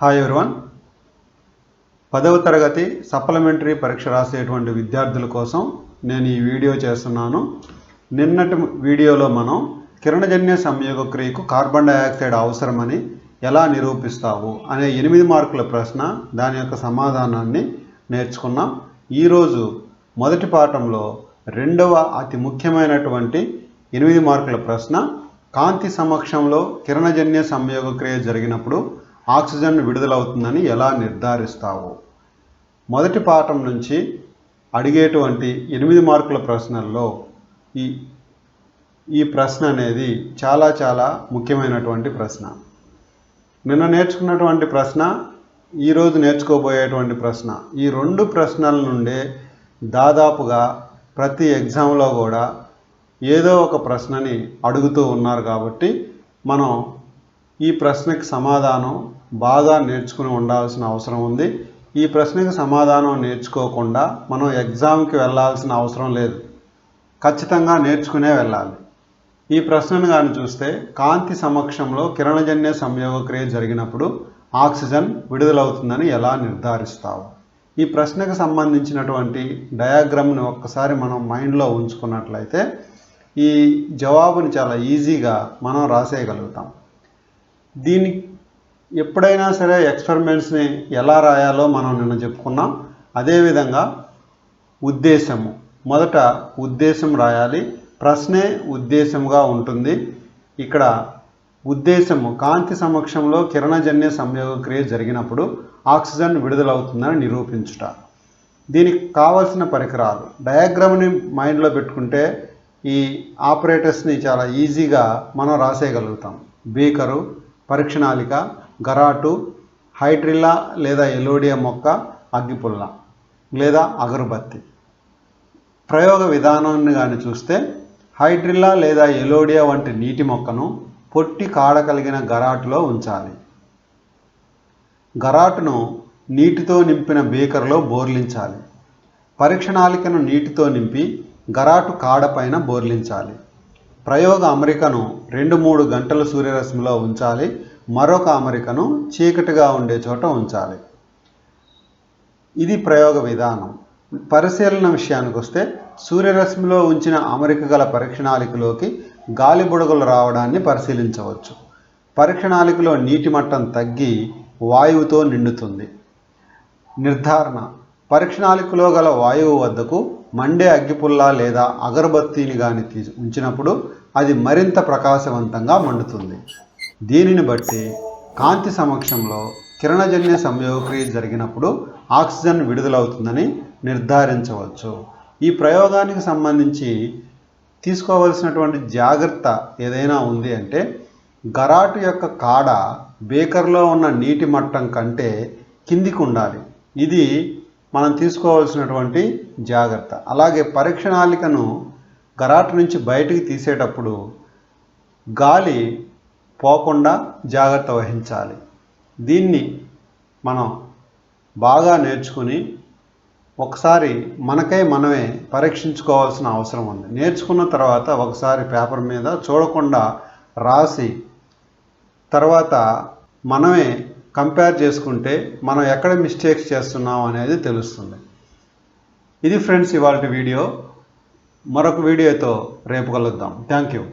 Hi everyone, 10వ తరగతి supplementary పరీక్ష రాసేటువంటి విద్యార్థుల కోసం నేను ఈ వీడియో చేస్తున్నాను. నిన్నటి వీడియోలో మనం కిరణజన్య సంయోగ క్రియకు కార్బన్ డయాక్సైడ్ అవసరమని ఎలా నిరూపిస్తావు అనే 8 మార్కుల ప్రశ్న, దాని యొక్క సమాధానాన్ని నేర్చుకున్నాం. ఈరోజు మొదటి పాఠంలో రెండవ అతి ముఖ్యమైనటువంటి 8 మార్కుల ప్రశ్న, కాంతి సమక్షంలో కిరణజన్య సంయోగ క్రియ జరిగినప్పుడు ఆక్సిజన్ విడుదలవుతుందని ఎలా నిర్ధారిస్తావు? మొదటి పాఠం నుంచి అడిగేటువంటి 8 మార్కుల ప్రశ్నల్లో ఈ ప్రశ్న అనేది చాలా ముఖ్యమైనటువంటి ప్రశ్న. నిన్న నేర్చుకున్నటువంటి ప్రశ్న, ఈరోజు నేర్చుకోబోయేటువంటి ప్రశ్న, ఈ 2 ప్రశ్నల నుండే దాదాపుగా ప్రతి ఎగ్జామ్లో కూడా ఏదో ఒక ప్రశ్నని అడుగుతూ ఉన్నారు. కాబట్టి మనం ఈ ప్రశ్నకి సమాధానం బాగా నేర్చుకుని ఉండాల్సిన అవసరం ఉంది. ఈ ప్రశ్నకి సమాధానం నేర్చుకోకుండా మనం ఎగ్జామ్కి వెళ్ళాల్సిన అవసరం లేదు, ఖచ్చితంగా నేర్చుకునే వెళ్ళాలి. ఈ ప్రశ్నను కానీ చూస్తే, కాంతి సమక్షంలో కిరణజన్య సంయోగ క్రియ జరిగినప్పుడు ఆక్సిజన్ విడుదలవుతుందని ఎలా నిర్ధారిస్తావు? ఈ ప్రశ్నకు సంబంధించినటువంటి డయాగ్రామ్ని ఒక్కసారి మనం మైండ్లో ఉంచుకున్నట్లయితే ఈ జవాబుని చాలా ఈజీగా మనం రాసేయగలుగుతాం. దీన్ని ఎప్పుడైనా సరే ఎక్స్పెరిమెంట్స్ని ఎలా రాయాలో మనం నిన్న చెప్పుకున్నాం. అదేవిధంగా ఉద్దేశము, మొదట ఉద్దేశం రాయాలి. ప్రశ్నే ఉద్దేశంగా ఉంటుంది. ఇక్కడ ఉద్దేశము, కాంతి సమక్షంలో కిరణజన్య సంయోగ క్రియ జరిగినప్పుడు ఆక్సిజన్ విడుదలవుతుందని నిరూపించుట. దీనికి కావలసిన పరికరాలు, డయాగ్రామ్ని మైండ్లో పెట్టుకుంటే ఈ ఆపరేటర్స్ని చాలా ఈజీగా మనం రాసేయగలుగుతాం. బీకరు, పరీక్షణాళిక, గరాటు, హైడ్రిల్లా లేదా ఎలోడియా మొక్క, అగ్గిపుల్ల లేదా అగరుబత్తి. ప్రయోగ విధానాన్ని కానీ చూస్తే, హైడ్రిల్లా లేదా ఎలోడియా వంటి నీటి మొక్కను పొట్టి కాడ కలిగిన గరాటులో ఉంచాలి. గరాటును నీటితో నింపిన బీకర్లో బోర్లించాలి. పరీక్షణాళికను నీటితో నింపి గరాటు కాడ పైన బోర్లించాలి. ప్రయోగ అమరికను 2-3 గంటల సూర్యరశ్మిలో ఉంచాలి. మరొక అమరికను చీకటిగా ఉండే చోట ఉంచాలి. ఇది ప్రయోగ విధానం. పరిశీలన విషయానికి వస్తే, సూర్యరశ్మిలో ఉంచిన అమరిక గల పరీక్షణాళికలోకి గాలి బుడగలు రావడాన్ని పరిశీలించవచ్చు. పరీక్షణాళికలో నీటి మట్టం తగ్గి వాయువుతో నిండుతుంది. నిర్ధారణ, పరీక్షణాళికలో గల వాయువు వద్దకు మండే అగ్గిపుల్ల లేదా అగరబత్తీని కానీ ఉంచినప్పుడు అది మరింత ప్రకాశవంతంగా మండుతుంది. దీనిని బట్టి కాంతి సమక్షంలో కిరణజన్య సంయోగక్రియ జరిగినప్పుడు ఆక్సిజన్ విడుదలవుతుందని నిర్ధారించవచ్చు. ఈ ప్రయోగానికి సంబంధించి తీసుకోవలసినటువంటి జాగ్రత్త ఏదైనా ఉంది అంటే, గరాటు యొక్క కాడ బేకర్లో ఉన్న నీటి మట్టం కంటే కిందికి ఉండాలి. ఇది మనం తీసుకోవాల్సినటువంటి జాగ్రత్త. అలాగే పరీక్షణాళికను గరాటు నుంచి బయటికి తీసేటప్పుడు గాలి పోకుండా జాగ్రత్త వహించాలి. దీన్ని మనం బాగా నేర్చుకుని ఒకసారి మనమే పరీక్షించుకోవాల్సిన అవసరం ఉంది. నేర్చుకున్న తర్వాత ఒకసారి పేపర్ మీద చూడకుండా రాసి తర్వాత మనమే కంపేర్ చేసుకుంటే మనం ఎక్కడ మిస్టేక్స్ చేస్తున్నాం అనేది తెలుస్తుంది. ఇది ఫ్రెండ్స్ ఇవాల్టి వీడియో. మరొక వీడియోతో రేపు కలుద్దాం. Thank you.